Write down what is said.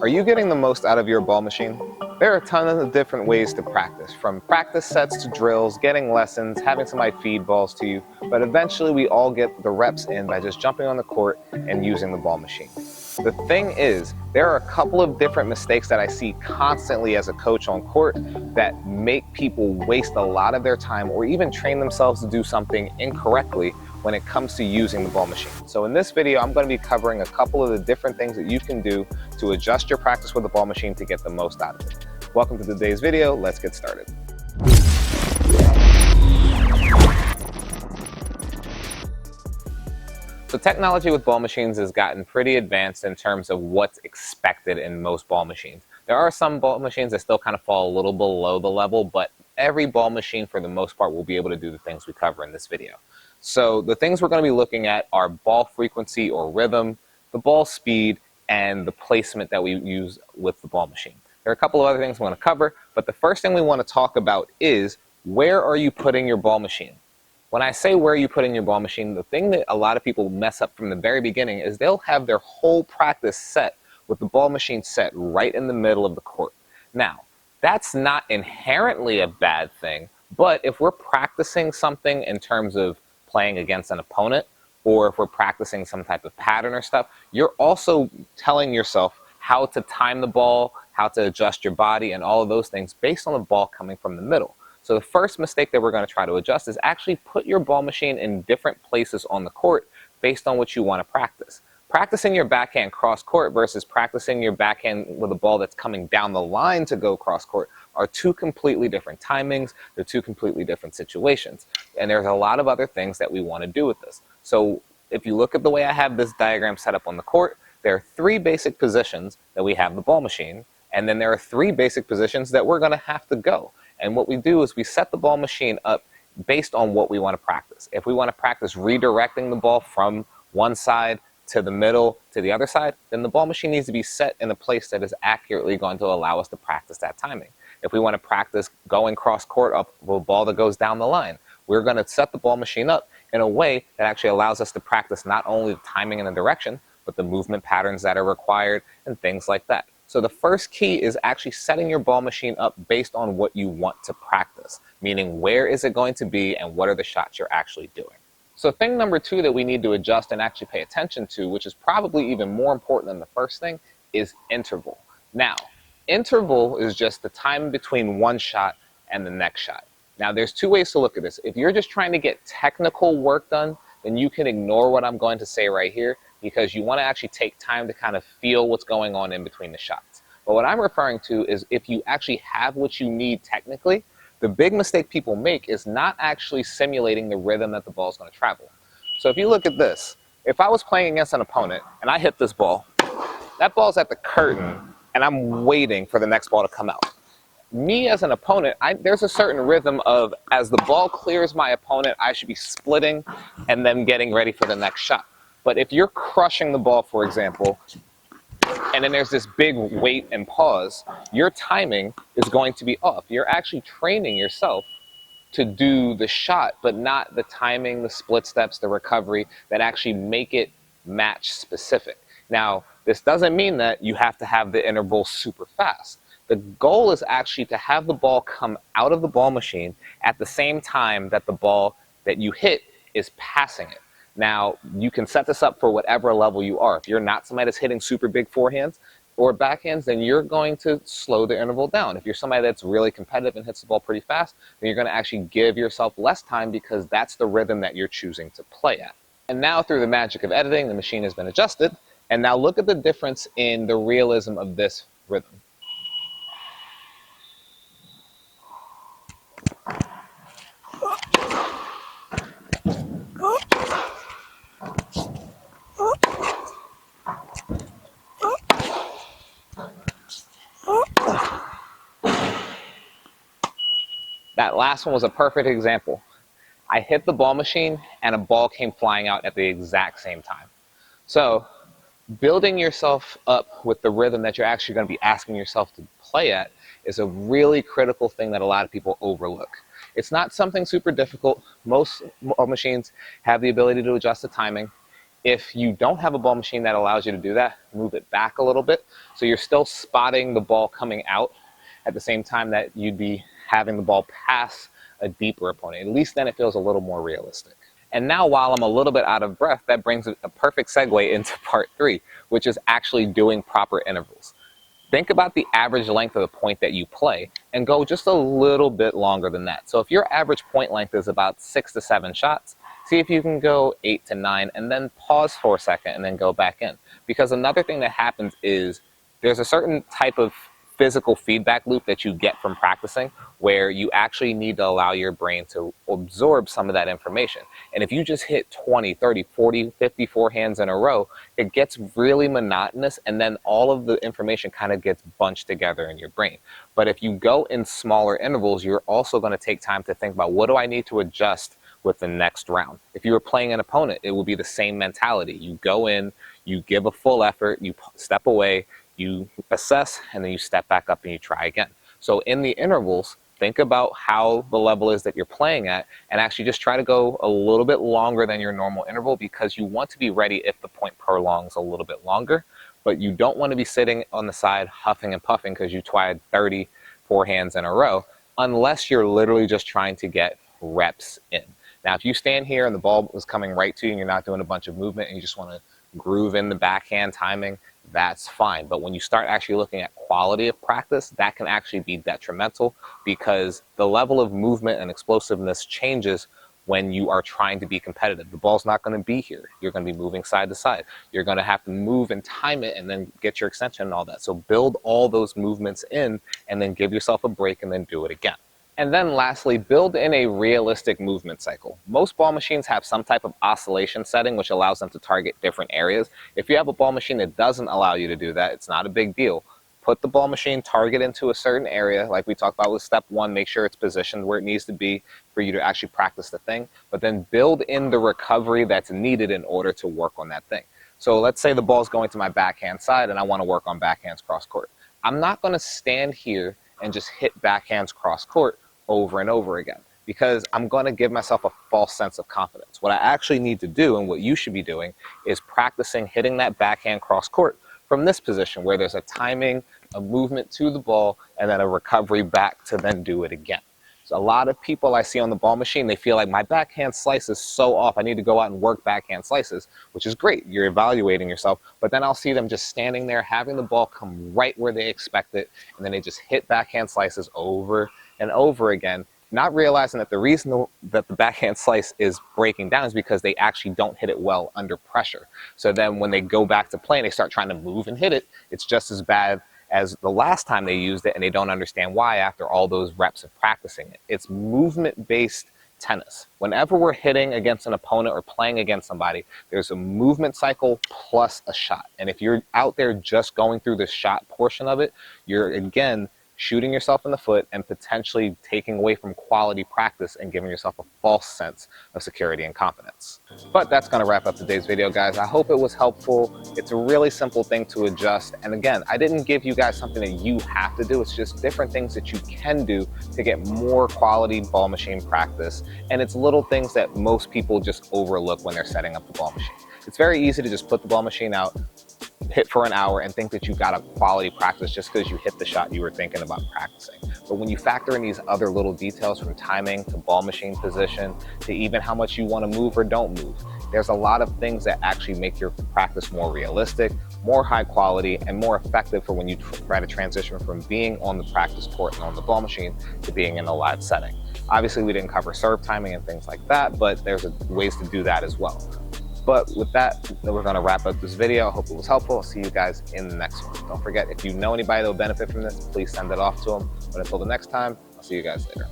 Are you getting the most out of your ball machine? There are a ton of different ways to practice, from practice sets to drills, getting lessons, having somebody feed balls to you, but eventually we all get the reps in by just jumping on the court and using the ball machine. The thing is, there are a couple of different mistakes that I see constantly as a coach on court that make people waste a lot of their time or even train themselves to do something incorrectly when it comes to using the ball machine. So in this video, I'm going to be covering a couple of the different things that you can do to adjust your practice with the ball machine to get the most out of it. Welcome to today's video. Let's get started. So technology with ball machines has gotten pretty advanced in terms of what's expected in most ball machines. There are some ball machines that still kind of fall a little below the level, but every ball machine for the most part will be able to do the things we cover in this video. So the things we're going to be looking at are ball frequency or rhythm, the ball speed, and the placement that we use with the ball machine. There are a couple of other things we want to cover, but the first thing we want to talk about is where are you putting your ball machine? When I say where you put in your ball machine, the thing that a lot of people mess up from the very beginning is they'll have their whole practice set with the ball machine set right in the middle of the court. Now, that's not inherently a bad thing, but if we're practicing something in terms of playing against an opponent, or if we're practicing some type of pattern or stuff, you're also telling yourself how to time the ball, how to adjust your body, and all of those things based on the ball coming from the middle. So the first mistake that we're going to try to adjust is actually put your ball machine in different places on the court based on what you want to practice. Practicing your backhand cross court versus practicing your backhand with a ball that's coming down the line to go cross court are two completely different timings. They're two completely different situations. And there's a lot of other things that we want to do with this. So if you look at the way I have this diagram set up on the court, there are three basic positions that we have the ball machine, and then there are three basic positions that we're going to have to go. And what we do is we set the ball machine up based on what we want to practice. If we want to practice redirecting the ball from one side to the middle to the other side, then the ball machine needs to be set in a place that is accurately going to allow us to practice that timing. If we want to practice going cross court up with a ball that goes down the line, we're going to set the ball machine up in a way that actually allows us to practice not only the timing and the direction, but the movement patterns that are required and things like that. So the first key is actually setting your ball machine up based on what you want to practice, meaning where is it going to be and what are the shots you're actually doing. So thing number two that we need to adjust and actually pay attention to, which is probably even more important than the first thing, is interval. Now, interval is just the time between one shot and the next shot. Now, there's two ways to look at this. If you're just trying to get technical work done, then you can ignore what I'm going to say right here, because you want to actually take time to kind of feel what's going on in between the shots. But what I'm referring to is if you actually have what you need technically, the big mistake people make is not actually simulating the rhythm that the ball is going to travel. So if you look at this, if I was playing against an opponent and I hit this ball, that ball's at the curtain and I'm waiting for the next ball to come out. Me as an opponent, there's a certain rhythm of as the ball clears my opponent, I should be splitting and then getting ready for the next shot. But if you're crushing the ball, for example, and then there's this big wait and pause, your timing is going to be off. You're actually training yourself to do the shot, but not the timing, the split steps, the recovery that actually make it match specific. Now, this doesn't mean that you have to have the interval super fast. The goal is actually to have the ball come out of the ball machine at the same time that the ball that you hit is passing it. Now, you can set this up for whatever level you are. If you're not somebody that's hitting super big forehands or backhands, then you're going to slow the interval down. If you're somebody that's really competitive and hits the ball pretty fast, then you're going to actually give yourself less time because that's the rhythm that you're choosing to play at. And now, through the magic of editing, the machine has been adjusted. And now look at the difference in the realism of this rhythm. That last one was a perfect example. I hit the ball machine and a ball came flying out at the exact same time. So building yourself up with the rhythm that you're actually going to be asking yourself to play at is a really critical thing that a lot of people overlook. It's not something super difficult. Most machines have the ability to adjust the timing. If you don't have a ball machine that allows you to do that, move it back a little bit so you're still spotting the ball coming out at the same time that you'd be having the ball pass a deeper opponent. At least then it feels a little more realistic. And now, while I'm a little bit out of breath, that brings a perfect segue into part 3, which is actually doing proper intervals. Think about the average length of the point that you play and go just a little bit longer than that. So if your average point length is about 6 to 7 shots, see if you can go 8 to 9 and then pause for a second and then go back in. Because another thing that happens is there's a certain type of physical feedback loop that you get from practicing where you actually need to allow your brain to absorb some of that information. And if you just hit 20, 30, 40, 50 forehands in a row, it gets really monotonous, and then all of the information kind of gets bunched together in your brain. But if you go in smaller intervals, you're also going to take time to think about, what do I need to adjust with the next round? If you were playing an opponent, it would be the same mentality. You go in, you give a full effort, you step away, you assess, and then you step back up and you try again. So in the intervals, think about how the level is that you're playing at, and actually just try to go a little bit longer than your normal interval, because you want to be ready if the point prolongs a little bit longer. But you don't want to be sitting on the side huffing and puffing because you tried 30 forehands in a row, unless you're literally just trying to get reps in. Now, if you stand here and the ball is coming right to you and you're not doing a bunch of movement and you just want to groove in the backhand timing, that's fine. But when you start actually looking at quality of practice, that can actually be detrimental, because the level of movement and explosiveness changes when you are trying to be competitive. The ball's not going to be here. You're going to be moving side to side. You're going to have to move and time it and then get your extension and all that. So build all those movements in and then give yourself a break and then do it again. And then lastly, build in a realistic movement cycle. Most ball machines have some type of oscillation setting which allows them to target different areas. If you have a ball machine that doesn't allow you to do that, it's not a big deal. Put the ball machine target into a certain area, like we talked about with step 1, make sure it's positioned where it needs to be for you to actually practice the thing, but then build in the recovery that's needed in order to work on that thing. So let's say the ball's going to my backhand side and I want to work on backhands cross court. I'm not going to stand here and just hit backhands cross court over and over again, because I'm going to give myself a false sense of confidence. What I actually need to do, and what you should be doing, is practicing hitting that backhand cross court from this position where there's a timing, a movement to the ball, and then a recovery back to then do it again. So a lot of people I see on the ball machine, they feel like my backhand slice is so off, I need to go out and work backhand slices, which is great. You're evaluating yourself, but then I'll see them just standing there, having the ball come right where they expect it, and then they just hit backhand slices over and over again, not realizing that the reason that the backhand slice is breaking down is because they actually don't hit it well under pressure. So then when they go back to play and they start trying to move and hit it, it's just as bad as the last time they used it, and they don't understand why after all those reps of practicing it. It's movement-based tennis. Whenever we're hitting against an opponent or playing against somebody, there's a movement cycle plus a shot. And if you're out there just going through the shot portion of it, you're, again, shooting yourself in the foot and potentially taking away from quality practice and giving yourself a false sense of security and confidence. But that's going to wrap up today's video, guys. I hope it was helpful. It's a really simple thing to adjust. And again, I didn't give you guys something that you have to do. It's just different things that you can do to get more quality ball machine practice. And it's little things that most people just overlook when they're setting up the ball machine. It's very easy to just put the ball machine out, hit for an hour, and think that you got a quality practice just because you hit the shot you were thinking about practicing. But when you factor in these other little details, from timing to ball machine position to even how much you want to move or don't move, there's a lot of things that actually make your practice more realistic, more high quality, and more effective for when you try to transition from being on the practice court and on the ball machine to being in a live setting. Obviously, we didn't cover serve timing and things like that, but there's ways to do that as well. But with that, we're going to wrap up this video. I hope it was helpful. I'll see you guys in the next one. Don't forget, if you know anybody that will benefit from this, please send it off to them. But until the next time, I'll see you guys later.